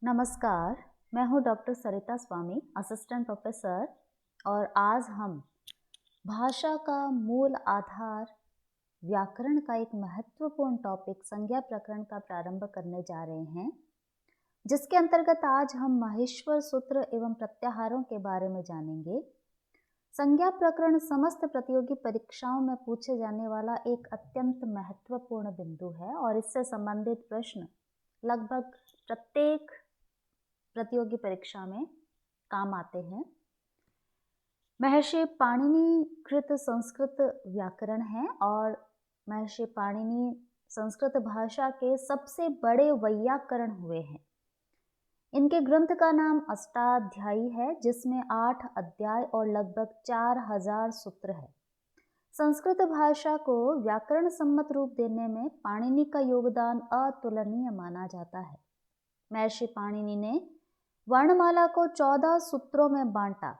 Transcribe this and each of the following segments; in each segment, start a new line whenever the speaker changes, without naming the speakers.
नमस्कार, मैं हूँ डॉक्टर सरिता स्वामी, असिस्टेंट प्रोफेसर। और आज हम भाषा का मूल आधार व्याकरण का एक महत्वपूर्ण टॉपिक संज्ञा प्रकरण का प्रारंभ करने जा रहे हैं, जिसके अंतर्गत आज हम माहेश्वर सूत्र एवं प्रत्याहारों के बारे में जानेंगे। संज्ञा प्रकरण समस्त प्रतियोगी परीक्षाओं में पूछे जाने वाला एक अत्यंत महत्वपूर्ण बिंदु है और इससे संबंधित प्रश्न लगभग प्रत्येक प्रतियोगी परीक्षा में काम आते हैं। महर्षि पाणिनि कृत संस्कृत व्याकरण है और महर्षि पाणिनि संस्कृत भाषा के सबसे बड़े वैयाकरण हुए हैं। इनके ग्रंथ का नाम अष्टाध्यायी है, जिसमें 8 अध्याय और लगभग 4000 सूत्र है। संस्कृत भाषा को व्याकरण सम्मत रूप देने में पाणिनि का योगदान अतुलनीय माना जाता है। महर्षि पाणिनि ने वर्णमाला को 14 सूत्रों में बांटा,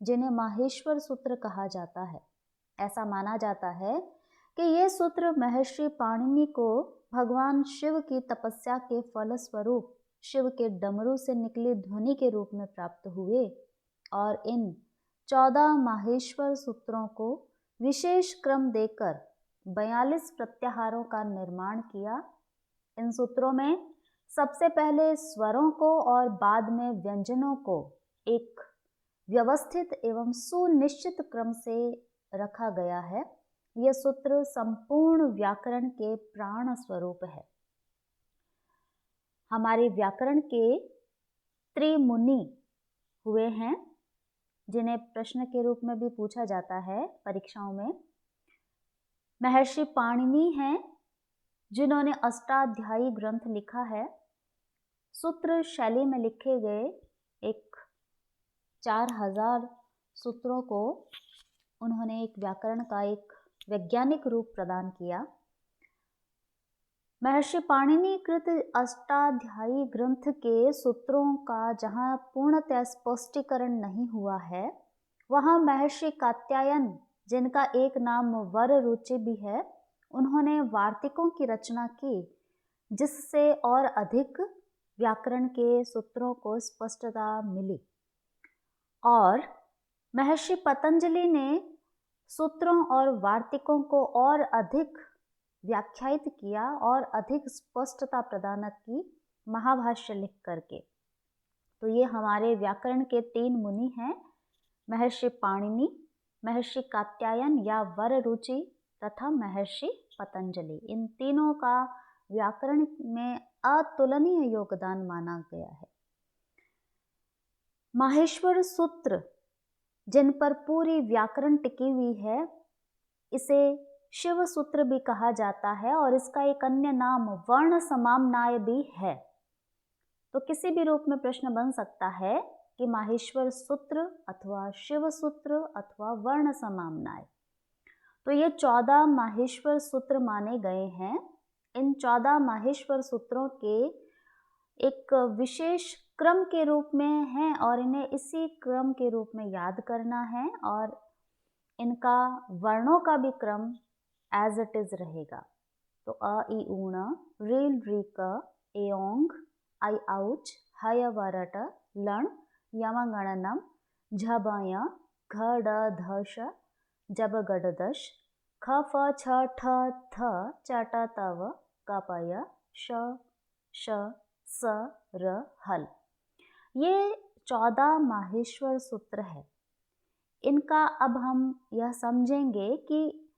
जिन्हें माहेश्वर सूत्र कहा जाता है। ऐसा माना जाता है कि ये सूत्र महर्षि पाणिनि को भगवान शिव की तपस्या के फलस्वरूप शिव के डमरू से निकली ध्वनि के रूप में प्राप्त हुए और इन 14 माहेश्वर सूत्रों को विशेष क्रम देकर 42 प्रत्याहारों का निर्माण किया। इन सूत्रों में सबसे पहले स्वरों को और बाद में व्यंजनों को एक व्यवस्थित एवं सुनिश्चित क्रम से रखा गया है। यह सूत्र संपूर्ण व्याकरण के प्राण स्वरूप है। हमारे व्याकरण के त्रिमुनि हुए हैं, जिन्हें प्रश्न के रूप में भी पूछा जाता है परीक्षाओं में। महर्षि पाणिनि हैं, जिन्होंने अष्टाध्यायी ग्रंथ लिखा है। सूत्र शैली में लिखे गए एक 4000 सूत्रों को उन्होंने एक व्याकरण का एक वैज्ञानिक रूप प्रदान किया। महर्षि पाणिनि कृत अष्टाध्यायी ग्रंथ के सूत्रों का जहाँ पूर्णतः स्पष्टीकरण नहीं हुआ है, वहाँ महर्षि कात्यायन, जिनका एक नाम वररुचि भी है, उन्होंने वार्तिकों की रचना की, जिससे और अधिक व्याकरण के सूत्रों को स्पष्टता मिली। और महर्षि पतंजलि ने सूत्रों और वार्तिकों को और अधिक व्याख्यायित किया और अधिक स्पष्टता प्रदान की महाभाष्य लिख करके। तो ये हमारे व्याकरण के 3 मुनि हैं, महर्षि पाणिनि, महर्षि कात्यायन या वररुचि तथा महर्षि पतंजलि। इन तीनों का व्याकरण में अतुलनीय योगदान माना गया है। माहेश्वर सूत्र, जिन पर पूरी व्याकरण टिकी हुई है, इसे शिव सूत्र भी कहा जाता है और इसका एक अन्य नाम वर्ण समाम्नाय भी है। तो किसी भी रूप में प्रश्न बन सकता है कि माहेश्वर सूत्र अथवा शिव सूत्र अथवा वर्ण समाम्नाय। तो ये 14 माहेश्वर सूत्र माने गए हैं। इन 14 माहेश्वर सूत्रों के एक विशेष क्रम के रूप में हैं और इन्हें इसी क्रम के रूप में याद करना है और इनका वर्णों का भी क्रम एज इट इज रहेगा। तो अ इ ऊण, रील रीक, एओंग, आई आउच, हय वरट, लण, यमगणनम, झबय, घ ड धश, जब गडदश, ख फ छ ठ थ, चट तव, कपय, श श स र हल। ये 14 माहेश्वर सूत्र है। इनका अब हम यह समझेंगे कि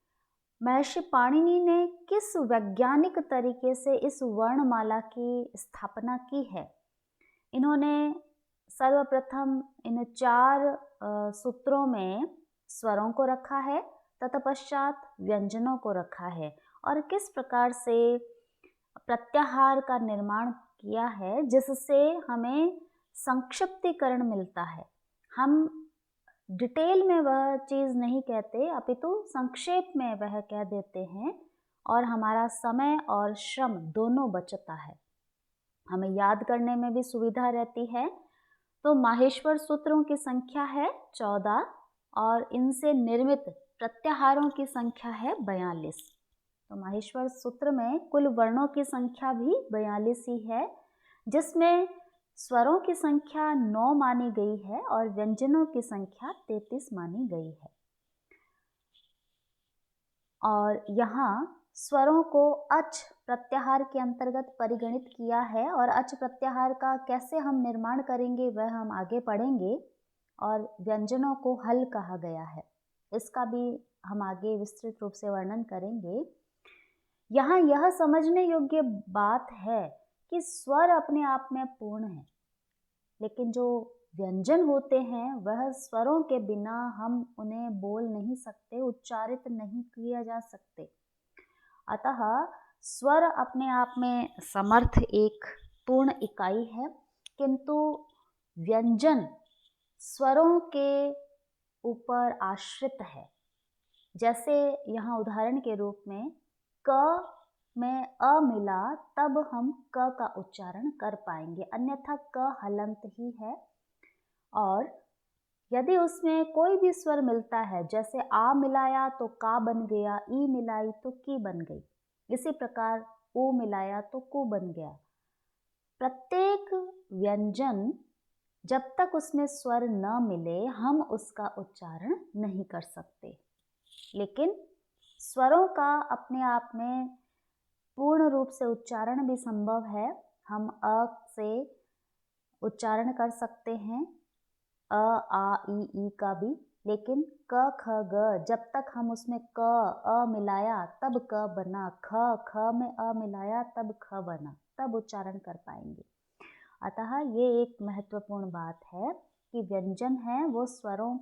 महर्षि पाणिनि ने किस वैज्ञानिक तरीके से इस वर्णमाला की स्थापना की है। इन्होंने सर्वप्रथम इन 4 सूत्रों में स्वरों को रखा है, तत्पश्चात व्यंजनों को रखा है और किस प्रकार से प्रत्याहार का निर्माण किया है, जिससे हमें संक्षिप्तीकरण मिलता है। हम डिटेल में वह चीज़ नहीं कहते, अपितु संक्षेप में वह कह देते हैं और हमारा समय और श्रम दोनों बचता है। हमें याद करने में भी सुविधा रहती है। तो माहेश्वर सूत्रों की संख्या है 14 और इनसे निर्मित प्रत्याहारों की संख्या है 42। तो माहेश्वर सूत्र में कुल वर्णों की संख्या भी 42 ही है, जिसमें स्वरों की संख्या 9 मानी गई है और व्यंजनों की संख्या 33 मानी गई है। और यहाँ स्वरों को अच प्रत्याहार के अंतर्गत परिगणित किया है और अच प्रत्याहार का कैसे हम निर्माण करेंगे वह हम आगे पढ़ेंगे। और व्यंजनों को हल कहा गया है, इसका भी हम आगे विस्तृत रूप से वर्णन करेंगे। यहाँ यह समझने योग्य बात है कि स्वर अपने आप में पूर्ण है, लेकिन जो व्यंजन होते हैं वह स्वरों के बिना हम उन्हें बोल नहीं सकते, उच्चारित नहीं किया जा सकते। अतः स्वर अपने आप में समर्थ एक पूर्ण इकाई है, किंतु व्यंजन स्वरों के ऊपर आश्रित है। जैसे यहाँ उदाहरण के रूप में क में अ मिला तब हम क का उच्चारण कर पाएंगे, अन्यथा क हलंत ही है। और यदि उसमें कोई भी स्वर मिलता है, जैसे आ मिलाया तो का बन गया, ई मिलाई तो की बन गई, इसी प्रकार ऊ मिलाया तो कु बन गया। प्रत्येक व्यंजन जब तक उसमें स्वर न मिले हम उसका उच्चारण नहीं कर सकते, लेकिन स्वरों का अपने आप में पूर्ण रूप से उच्चारण भी संभव है। हम अ से उच्चारण कर सकते हैं, अ आ ई का भी, लेकिन क ख ग जब तक हम उसमें क अ मिलाया तब क बना, ख में अ मिलाया तब ख बना, तब उच्चारण कर पाएंगे। अतः ये एक महत्वपूर्ण बात है कि व्यंजन है वो स्वरों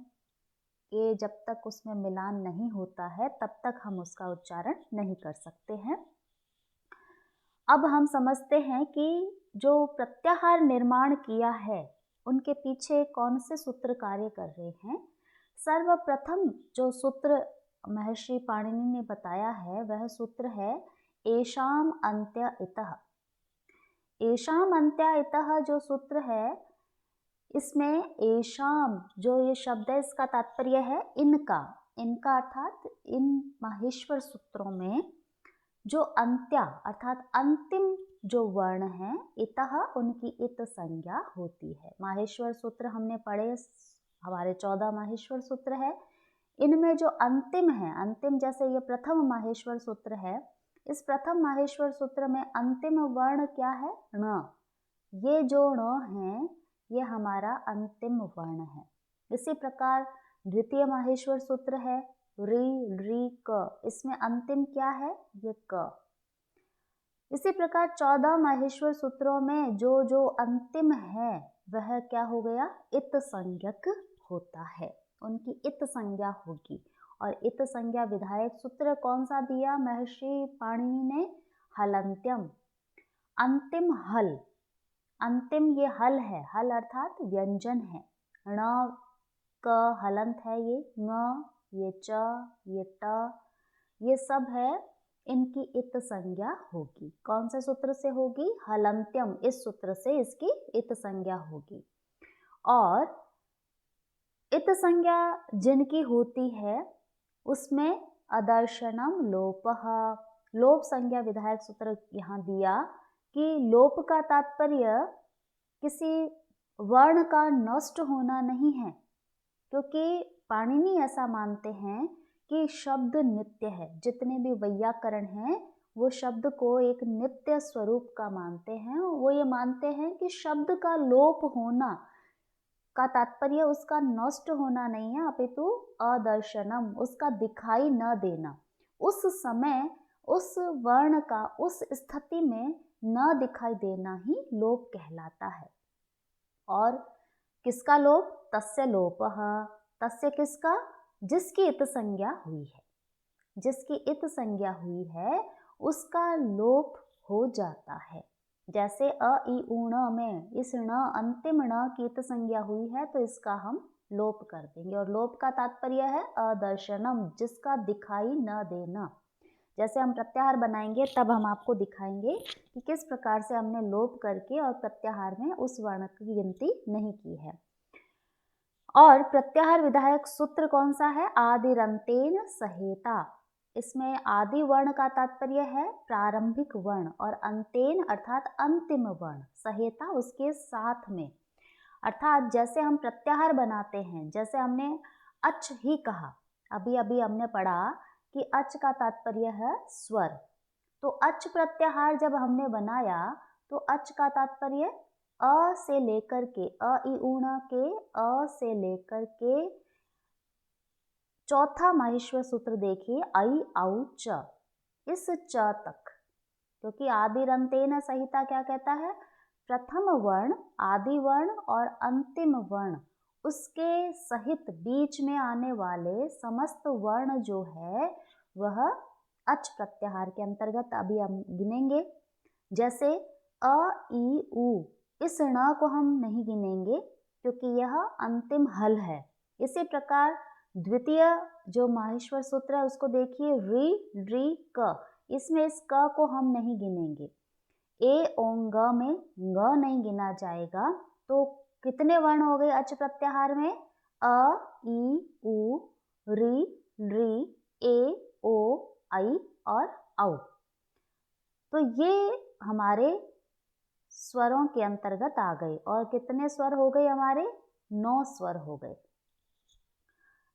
के जब तक उसमें मिलान नहीं होता है तब तक हम उसका उच्चारण नहीं कर सकते हैं। अब हम समझते हैं कि जो प्रत्याहार निर्माण किया है उनके पीछे कौन से सूत्र कार्य कर रहे हैं। सर्वप्रथम जो सूत्र महर्षि पाणिनि ने बताया है वह सूत्र है एषाम अन्त्य इतः। एषाम अन्त्य इतः जो सूत्र है, इसमें एषाम जो ये शब्द है इसका तात्पर्य है इनका, इनका अर्थात इन माहेश्वर सूत्रों में जो अंत्य अर्थात अंतिम जो वर्ण है, इतः उनकी इत संज्ञा होती है। माहेश्वर सूत्र हमने पढ़े, हमारे 14 माहेश्वर सूत्र है, इनमें जो अंतिम है, अंतिम जैसे ये प्रथम माहेश्वर सूत्र है, इस प्रथम माहेश्वर सूत्र में अंतिम वर्ण क्या है? ण। ये जो ण है ये हमारा अंतिम वर्ण है। इसी प्रकार द्वितीय माहेश्वर सूत्र है रि री क, इसमें अंतिम क्या है? ये क। इसी प्रकार 14 माहेश्वर सूत्रों में जो जो अंतिम है वह क्या हो गया? इत संज्ञक होता है, उनकी इत संज्ञा होगी। और इत संज्ञा विधायक सूत्र कौन सा दिया महर्षि पाणिनि ने? हलंत्यम, अंतिम हल। अंतिम ये हल है, हल अर्थात व्यंजन है। ण क हलंत है, ये ङ, ये च, ये ट, ये सब है, इनकी इत संज्ञा होगी। कौन से सूत्र से होगी? हलंत्यम, इस सूत्र से इसकी इत संज्ञा होगी। और इत संज्ञा जिनकी होती है उसमें अदर्शनम लोपः, लोप संज्ञा विधायक सूत्र यहाँ दिया कि लोप का तात्पर्य किसी वर्ण का नष्ट होना नहीं है, क्योंकि पाणिनि ऐसा मानते हैं कि शब्द नित्य है। जितने भी वैयाकरण हैं वो शब्द को एक नित्य स्वरूप का मानते हैं। वो ये मानते हैं कि शब्द का लोप होना का तात्पर्य उसका नष्ट होना नहीं है, अपितु अदर्शनम, उसका दिखाई न देना। उस समय उस वर्ण का उस स्थिति में न दिखाई देना ही लोप कहलाता है। और किसका लोप? तस्य लोपः, तस्य किसका? जिसकी इत संज्ञा हुई है, जिसकी इत संज्ञा हुई है उसका लोप हो जाता है। जैसे अ इ उ ण में इस ण अंतिम ण की इत संज्ञा हुई है तो इसका हम लोप कर देंगे। और लोप का तात्पर्य है अदर्शनम, जिसका दिखाई न देना। जैसे हम प्रत्याहार बनाएंगे तब हम आपको दिखाएंगे कि किस प्रकार से हमने लोप करके और प्रत्याहार में उस वर्ण की गिनती नहीं की है। और प्रत्याहार विधायक सूत्र कौन सा है? आदिरंतेन सहेता। इसमें आदि वर्ण का तात्पर्य है प्रारंभिक वर्ण और अंतेन अर्थात अंतिम वर्ण, सहेता उसके साथ में। अर्थात जैसे हम प्रत्याहार बनाते हैं, जैसे हमने अच ही कहा, अभी अभी हमने पढ़ा कि अच का तात्पर्य है स्वर। तो अच प्रत्याहार जब हमने बनाया तो अच का तात्पर्य अ से लेकर के, अ इ उ ण के अ से लेकर के चौथा माहेश्वर सूत्र देखिए आई आउ च, इस च तक, क्योंकि आदिरंतेन संहिता क्या कहता है, प्रथम वर्ण, आदि वर्ण और अंतिम वर्ण उसके सहित बीच में आने वाले समस्त वर्ण जो है वह अच प्रत्याहार के अंतर्गत अभी हम गिनेंगे। जैसे अ ई उ, इस ण को हम नहीं गिनेंगे क्योंकि यह अंतिम हल है। इसी प्रकार द्वितीय जो माहेश्वर सूत्र है उसको देखिए, री री क, इसमें इस क को हम नहीं गिनेंगे। ए ओंग ग में ग नहीं गिना जाएगा। तो कितने वर्ण हो गए अच प्रत्याहार में, अ ई उ री री ए ओ आई और औ। तो ये हमारे स्वरों के अंतर्गत आ गए। और कितने स्वर हो गए हमारे, 9 स्वर हो गए।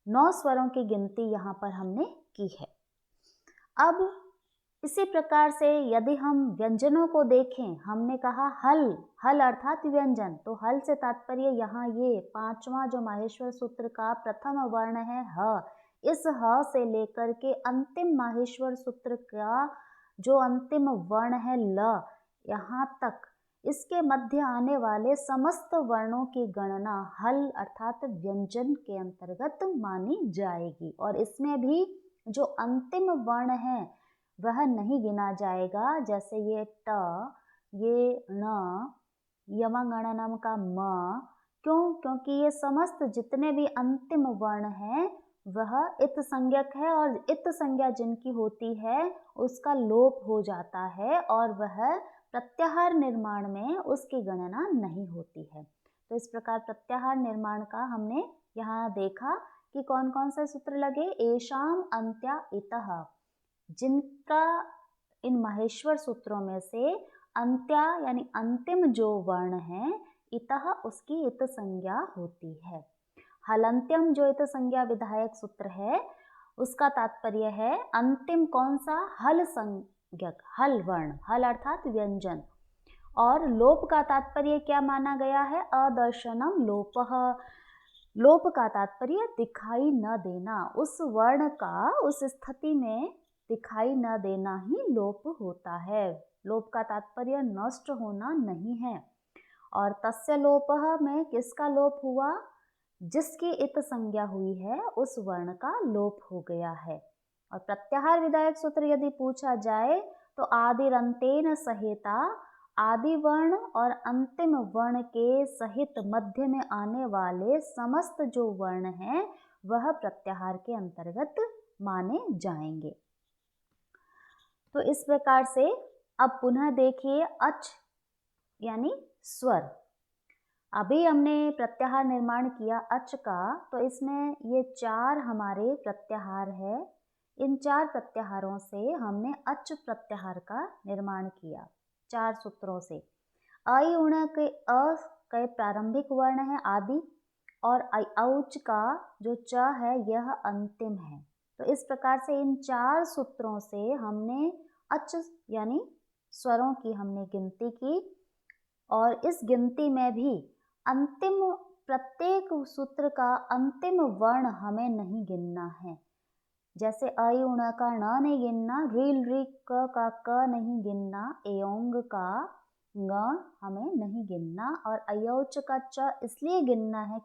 9 स्वरों की गिनती यहाँ पर हमने की है। अब इसी प्रकार से यदि हम व्यंजनों को देखें, हमने कहा हल, हल अर्थात व्यंजन, तो हल से तात्पर्य यहाँ ये पांचवा जो माहेश्वर सूत्र का प्रथम वर्ण है ह, इस ह से लेकर के अंतिम माहेश्वर सूत्र का जो अंतिम वर्ण है ल, यहाँ तक इसके मध्य आने वाले समस्त वर्णों की गणना हल अर्थात व्यंजन के अंतर्गत मानी जाएगी। और इसमें भी जो अंतिम वर्ण है वह नहीं गिना जाएगा। जैसे ये ट, ये ण, यमगणनम का म, क्यों, क्योंकि ये समस्त जितने भी अंतिम वर्ण हैं वह इत संज्ञक है और इत संज्ञा जिनकी होती है उसका लोप हो जाता है और वह प्रत्याहार निर्माण में उसकी गणना नहीं होती है। तो इस प्रकार प्रत्याहार निर्माण का हमने यहाँ देखा कि कौन कौन से सूत्र लगे, एषाम अंत्या इतः, जिनका इन माहेश्वर सूत्रों में से अंत्या यानी अंतिम जो वर्ण है, इतः उसकी इत संज्ञा होती है। हलंत्यम जो इत संज्ञा विधायक सूत्र है उसका तात्पर्य है अंतिम कौन सा, हल संज्ञक, हल वर्ण, हल अर्थात व्यंजन। और लोप का तात्पर्य क्या माना गया है, अदर्शनम लोपः, लोप का तात्पर्य दिखाई न देना, उस वर्ण का उस स्थिति में दिखाई न देना ही लोप होता है। लोप का तात्पर्य नष्ट होना नहीं है। और तस्य लोपः में किसका लोप हुआ, जिसकी इत संज्ञा हुई है उस वर्ण का लोप हो गया है। और प्रत्याहार विधायक सूत्र यदि पूछा जाए तो आदिरंतेन सहेता, आदि वर्ण और अंतिम वर्ण के सहित मध्य में आने वाले समस्त जो वर्ण हैं वह प्रत्याहार के अंतर्गत माने जाएंगे। तो इस प्रकार से अब पुनः देखिए अच यानी स्वर। अभी हमने प्रत्याहार निर्माण किया अच का, तो इसमें ये 4 हमारे प्रत्याहार है। इन 4 प्रत्याहारों से हमने अच प्रत्याहार का निर्माण किया 4 सूत्रों से। आई उण के अ के प्रारंभिक वर्ण है आदि और औच का जो च है यह अंतिम है। तो इस प्रकार से इन 4 सूत्रों से हमने अच यानी स्वरों की हमने गिनती की। और इस गिनती में भी अंतिम प्रत्येक सूत्र का अंतिम वर्ण हमें नहीं गिनना है। जैसे आई उण का न नहीं गिनना, रील री क का क नहीं गिनना, एओंग का ङ हमें नहीं गिनना और अयौच का च इसलिए गिनना है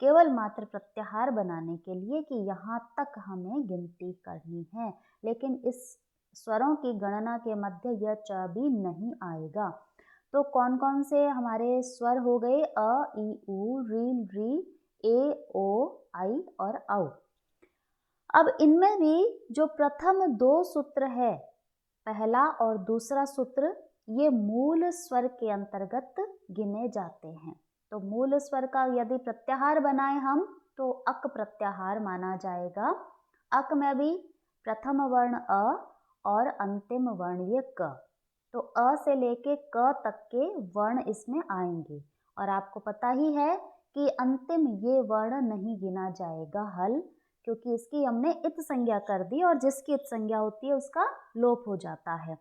केवल मात्र प्रत्याहार बनाने के लिए कि यहाँ तक हमें गिनती करनी है। लेकिन इस स्वरों की गणना के मध्य यह च भी नहीं आएगा। तो कौन कौन से हमारे स्वर हो गए, अ ई उ री री ए ओ आई और औ। अब इनमें भी जो प्रथम 2 सूत्र है, पहला और दूसरा सूत्र, ये मूल स्वर के अंतर्गत गिने जाते हैं। तो मूल स्वर का यदि प्रत्याहार बनाए हम तो अक प्रत्याहार माना जाएगा। अक में भी प्रथम वर्ण अ और अंतिम वर्ण ये क। तो अ से लेके क तक के वर्ण इसमें आएंगे और आपको पता ही है कि अंतिम ये वर्ण नहीं गिना जाएगा हल, क्योंकि इसकी हमने इत संज्ञा कर दी और जिसकी इत संज्ञा होती है उसका लोप हो जाता है।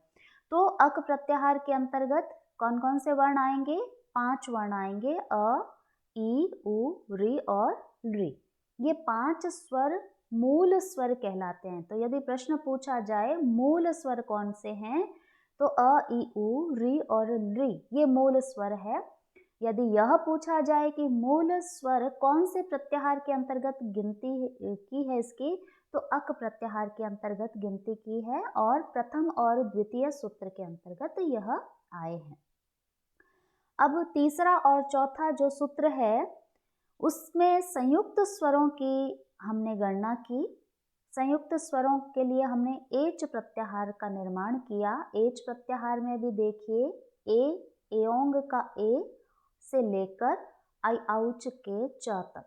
तो अक प्रत्याहार के अंतर्गत कौन कौन से वर्ण आएंगे? 5 वर्ण आएंगे, अ, ई, उ, री और री। ये 5 स्वर मूल स्वर कहलाते हैं। तो यदि प्रश्न पूछा जाए मूल स्वर कौन से हैं, तो अ, ई, उ, री और री ये मूल स्वर है। यदि यह पूछा जाए कि मूल स्वर कौन से प्रत्याहार के अंतर्गत गिनती की है इसकी, तो अक प्रत्याहार के अंतर्गत गिनती की है और प्रथम और द्वितीय सूत्र के अंतर्गत यह आए हैं। अब तीसरा और चौथा जो सूत्र है उसमें संयुक्त स्वरों की हमने गणना की। संयुक्त स्वरों के लिए हमने एच प्रत्याहार का निर्माण किया। एच प्रत्याहार में भी देखिए एओंग का ए से लेकर आई आउच के च तक,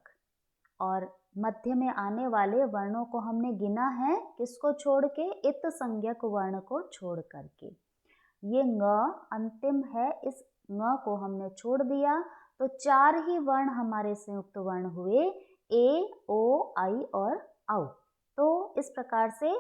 और मध्य में आने वाले वर्णों को हमने गिना है किसको छोड़ के? इत संज्ञक वर्ण को छोड़ करके। ये ङ अंतिम है, इस ङ को हमने छोड़ दिया तो 4 ही वर्ण हमारे संयुक्त वर्ण हुए, ए, ओ, आई और औ। तो इस प्रकार से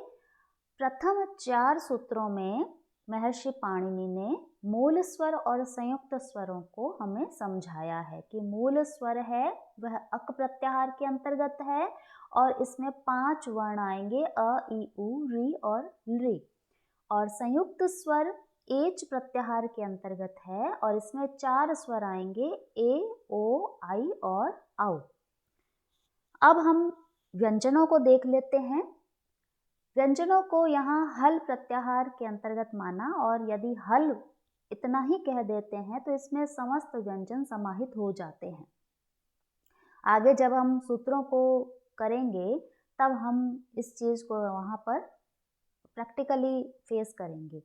प्रथम 4 सूत्रों में महर्षि पाणिनि ने मूल स्वर और संयुक्त स्वरों को हमें समझाया है कि मूल स्वर है वह अक प्रत्याहार के अंतर्गत है और इसमें 5 वर्ण आएंगे, अ, ई, उ, री और री। और संयुक्त स्वर एच प्रत्याहार के अंतर्गत है और इसमें 4 स्वर आएंगे, ए, ओ, आई और औ। अब हम व्यंजनों को देख लेते हैं। व्यंजनों को यहाँ हल प्रत्याहार के अंतर्गत माना और यदि हल इतना ही कह देते हैं तो इसमें समस्त व्यंजन समाहित हो जाते हैं। आगे जब हम सूत्रों को करेंगे तब हम इस चीज़ को वहाँ पर प्रैक्टिकली फेस करेंगे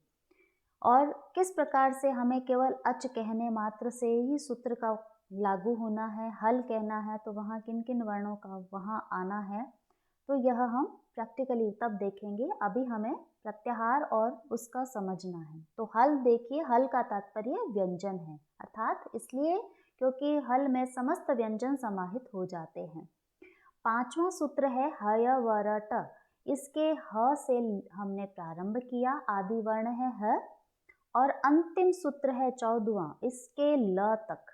और किस प्रकार से हमें केवल अच कहने मात्र से ही सूत्र का लागू होना है, हल कहना है तो वहाँ किन किन वर्णों का वहाँ आना है, तो यह हम प्रैक्टिकली तब देखेंगे। अभी हमें प्रत्याहार और उसका समझना है। तो हल देखिए, हल का तात्पर्य व्यंजन है, अर्थात इसलिए क्योंकि हल में समस्त व्यंजन समाहित हो जाते हैं। 5वां सूत्र है हय वर ट। इसके ह से हमने प्रारंभ किया, आदि वर्ण है ह, और अंतिम सूत्र है 14वां, इसके ल तक।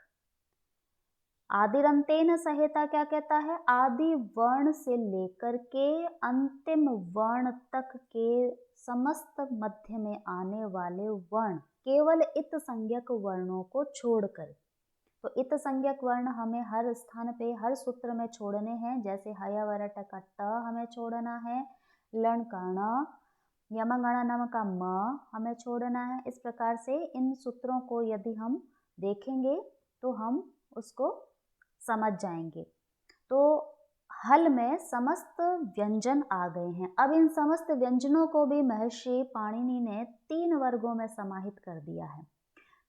आदिरंतेन सहेता क्या कहता है? आदि वर्ण से लेकर के अंतिम वर्ण तक के समस्त मध्य में आने वाले वर्ण केवल इत संज्ञक वर्णों को छोड़कर। तो इत संज्ञक वर्ण हमें हर स्थान पे हर सूत्र में छोड़ने हैं। जैसे हय वर ट का ट हमें छोड़ना है, लण का ण, यम गण नम का म हमें छोड़ना है। इस प्रकार से इन सूत्रों को यदि हम देखेंगे तो हम उसको समझ जाएंगे। तो हल में समस्त व्यंजन आ गए हैं। अब इन समस्त व्यंजनों को भी महर्षि पाणिनि ने 3 वर्गों में समाहित कर दिया है।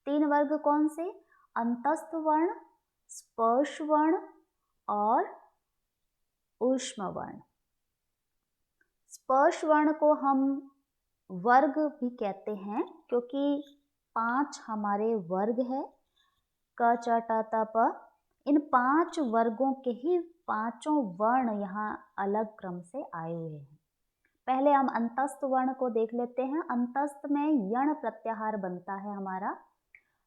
3 वर्ग कौन से? अंतस्थ वर्ण, स्पर्श वर्ण और ऊष्म वर्ण। स्पर्श वर्ण को हम वर्ग भी कहते हैं क्योंकि 5 हमारे वर्ग है, क, च, ट, त, प। इन 5 वर्गों के ही 5 वर्ण यहाँ अलग क्रम से आए हुए हैं। पहले हम अंतस्थ वर्ण को देख लेते हैं। अंतस्थ में यण प्रत्याहार बनता है हमारा।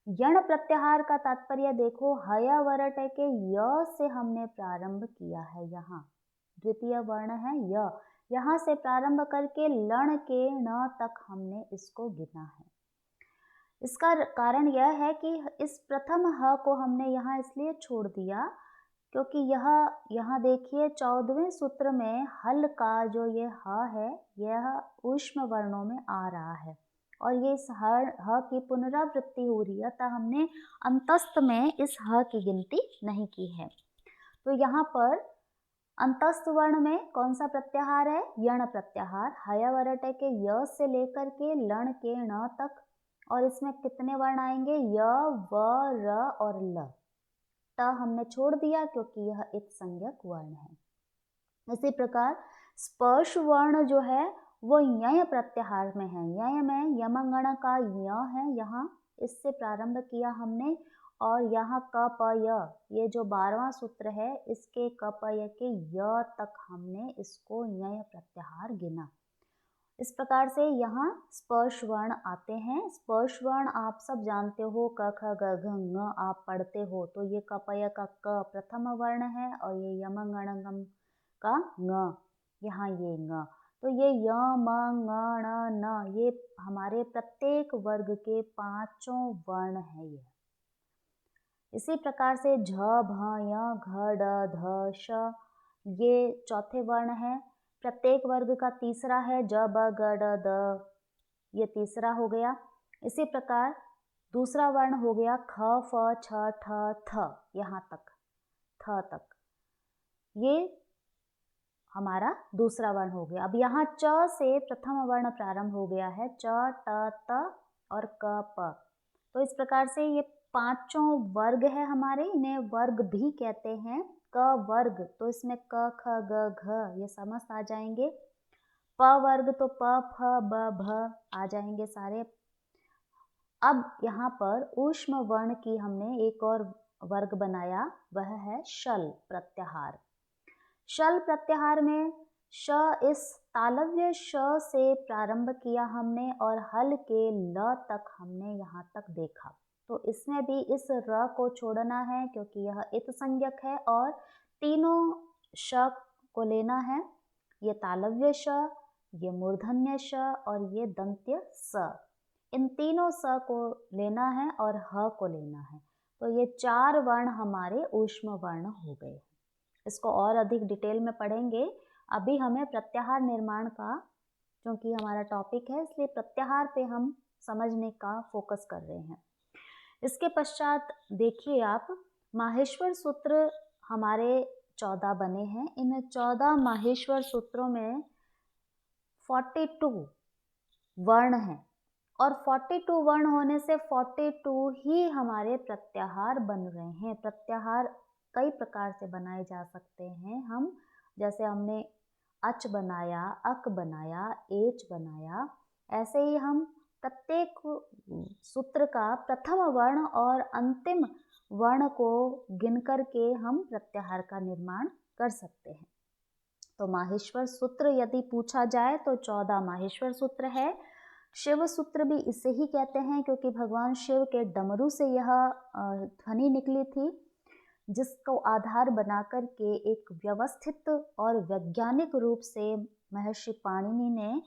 यण प्रत्याहार का तात्पर्य देखो, हय वर ट के य से हमने प्रारंभ किया है। यहाँ द्वितीय वर्ण है य, यहाँ से प्रारंभ करके लण के ण तक हमने इसको गिना है। इसका कारण यह है कि इस प्रथम ह को हमने यहाँ इसलिए छोड़ दिया क्योंकि यहाँ देखिए 14वें सूत्र में हल का जो ये ह है यह ऊष्म वर्णों में आ रहा है और ये इस ह की पुनरावृत्ति हो रही है, अतः हमने अंतस्थ में इस ह की गिनती नहीं की है। तो यहाँ पर अंतस्थ वर्ण में कौन सा प्रत्याहार है? यण प्रत्याहार। हय वर ट के य से लेकर के लण के ण तक, और इसमें कितने वर्ण आएंगे? य, व, र और ल। ट हमने छोड़ दिया क्योंकि यह एक संज्ञक वर्ण है। इसी प्रकार स्पर्श वर्ण जो है वो यय प्रत्याहार में है। यय में यमंगण का य है, यहाँ इससे प्रारंभ किया हमने, और यहाँ क प य, ये जो 12वां सूत्र है, इसके क प य के य तक हमने इसको यय प्रत्याहार गिना। इस प्रकार से यहाँ स्पर्श वर्ण आते हैं। स्पर्श वर्ण आप सब जानते हो, क ख ग घ ङ आप पढ़ते हो, तो ये क प य का क प्रथम वर्ण है और ये यम गण गम का ङ, यहाँ ये ङ, तो ये य म ङ ण न, ये हमारे प्रत्येक वर्ग के 5 वर्ण है ये। इसी प्रकार से झ भ य घ ड ध श, ये चौथे वर्ण है। प्रत्येक वर्ग का तीसरा है ज ब ग ड द, ये तीसरा हो गया। इसी प्रकार दूसरा वर्ण हो गया ख फ छ ठ थ, यहाँ तक थ तक, ये हमारा दूसरा वर्ण हो गया। अब यहाँ च से प्रथम वर्ण प्रारंभ हो गया है, च ट त और क प। तो इस प्रकार से ये 5 वर्ग है हमारे, इन्हें वर्ग भी कहते हैं। क वर्ग तो इसमें क ख ग घ ये समस्त आ जाएंगे। प वर्ग तो प फ ब भ आ जाएंगे सारे। अब यहाँ पर ऊष्म वर्ण की हमने एक और वर्ग बनाया, वह है शल प्रत्याहार। शल प्रत्याहार में श, इस तालव्य श से प्रारंभ किया हमने और हल के ल तक हमने यहाँ तक देखा। तो इसमें भी इस र को छोड़ना है क्योंकि यह इत संज्ञक है और तीनों श को लेना है। ये तालव्य श, ये मूर्धन्य श और ये दंत्य स, इन तीनों स को लेना है और ह को लेना है। तो ये 4 वर्ण हमारे ऊष्म वर्ण हो गए। इसको और अधिक डिटेल में पढ़ेंगे। अभी हमें प्रत्याहार निर्माण का, क्योंकि हमारा टॉपिक है, इसलिए प्रत्याहार पे हम समझने का फोकस कर रहे हैं। इसके पश्चात देखिए आप, माहेश्वर सूत्र हमारे 14 बने हैं। इन 14 माहेश्वर सूत्रों में 42 वर्ण हैं और 42 वर्ण होने से 42 ही हमारे प्रत्याहार बन रहे हैं। प्रत्याहार कई प्रकार से बनाए जा सकते हैं हम, जैसे हमने अच बनाया, अक बनाया, एच बनाया, ऐसे ही हम प्रत्येक सूत्र का प्रथम वर्ण और अंतिम वर्ण को गिन करके हम प्रत्याहार का निर्माण कर सकते हैं। तो माहेश्वर सूत्र यदि पूछा जाए तो 14 माहेश्वर सूत्र है। शिव सूत्र भी इसे ही कहते हैं क्योंकि भगवान शिव के डमरू से यह ध्वनि निकली थी, जिसको आधार बनाकर के एक व्यवस्थित और वैज्ञानिक रूप से महर्षि पाणिनि ने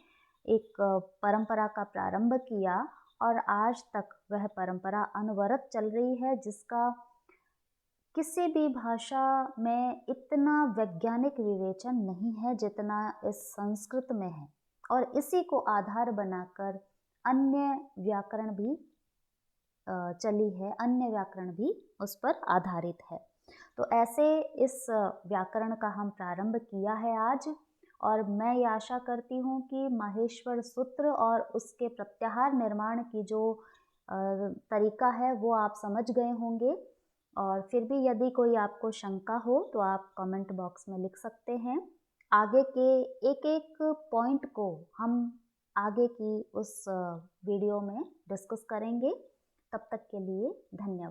एक परंपरा का प्रारंभ किया और आज तक वह परंपरा अनवरत चल रही है, जिसका किसी भी भाषा में इतना वैज्ञानिक विवेचन नहीं है जितना इस संस्कृत में है, और इसी को आधार बनाकर अन्य व्याकरण भी चली है, अन्य व्याकरण भी उस पर आधारित है। तो ऐसे इस व्याकरण का हम प्रारंभ किया है आज, और मैं ये आशा करती हूँ कि माहेश्वर सूत्र और उसके प्रत्याहार निर्माण की जो तरीका है वो आप समझ गए होंगे। और फिर भी यदि कोई आपको शंका हो तो आप कमेंट बॉक्स में लिख सकते हैं। आगे के एक एक पॉइंट को हम आगे की उस वीडियो में डिस्कस करेंगे। तब तक के लिए धन्यवाद।